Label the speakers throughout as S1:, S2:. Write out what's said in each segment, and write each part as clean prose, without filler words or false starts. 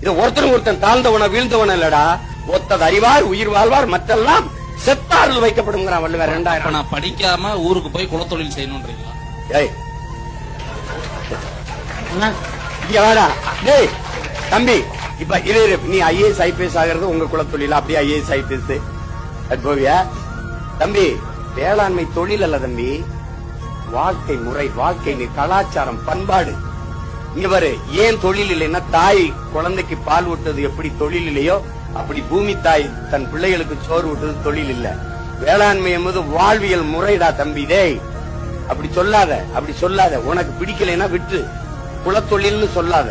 S1: இது ஒருத்தன் தாழ்ந்தவன வீழ்ந்தவன இல்லடா, ஒத்தது அறிவார் உயிர் வாழ்வார் மற்றெல்லாம் செத்தாரில் வைக்கப்படுங்கிறான் வள்ளுவர். 2000
S2: நான் படிக்காம ஊருக்கு போய் குலத்தொழில் செய்யணும்ன்றீங்களா?
S1: ஏய் இங்க வாடா டேய் தம்பி, இப்ப இரு நீ ஐஏஎஸ் ஐபிஎஸ் ஆகிறது உங்க குலத்தொழில், அப்படியே ஐஏஎஸ் ஐபிஎஸ் போவியா தம்பி? வேளாண்மை தொழில் அல்ல தம்பி, வாழ்க்கை முறை, வாழ்க்கை கலாச்சாரம், பண்பாடு. இங்க பாரு, ஏன் தொழில் இல்லைன்னா தாய் குழந்தைக்கு பால் ஊட்டுறது எப்படி தொழில் இல்லையோ அப்படி பூமி தாய் தன் பிள்ளைகளுக்கு சோறு ஊட்டுறது தொழில் இல்ல. வேளாண்மை என்பது வாழ்வியல் முறைடா தம்பி. டேய் அப்படி சொல்லாத, உனக்கு பிடிக்கலைன்னா விட்டு குலத்தொழில்னு சொல்லாத.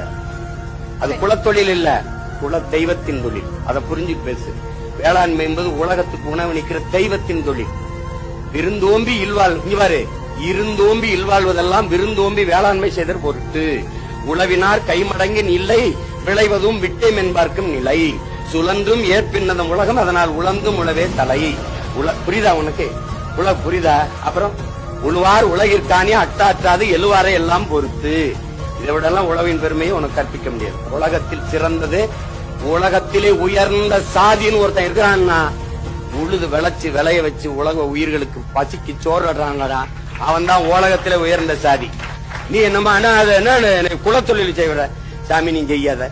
S1: அது குலத்தொழில் இல்ல, குல தெய்வத்தின் தொழில். அதை புரிஞ்சு பேசு. வேளாண்மை என்பது உலகத்துக்கு உணவு நிற்கிற தெய்வத்தின் தொழில். விருந்தோம்பி இல்வாழ், இங்க பாரு, இருந்தோம்பி இல்வாழ்வதெல்லாம் விருந்தோம்பி வேளாண்மை செய்தற் பொருட்டு உழவினார் கைமடங்கின் இல்லை விளைவதும் விட்டேம் என்பார்க்கும் நிலை சுழன்றும் ஏற்பின்னதம் உலகம் அதனால் உழந்தும் உழவே தலை. புரியுதா உனக்கு? புரியுதா? அப்புறம் உழுவார் உலகிற்கானே அட்டாற்றாது எழுவாரை எல்லாம் பொறுத்து. இதை விடலாம் உழவின் பெருமையை உனக்கு கற்பிக்க முடியாது. உலகத்தில் சிறந்தது, உலகத்திலே உயர்ந்த சாதின்னு ஒருத்தன் இருக்கிறான்னா, உழுது விளைச்சு விளைய வச்சு உலக உயிர்களுக்கு பசிக்கு சோறுறாங்கடா, அவன் தான் உலகத்திலே உயர்ந்த சாதி. நீ என்னமா குலத்தொழில் செய்வ சாமி, நீ செய்யாத.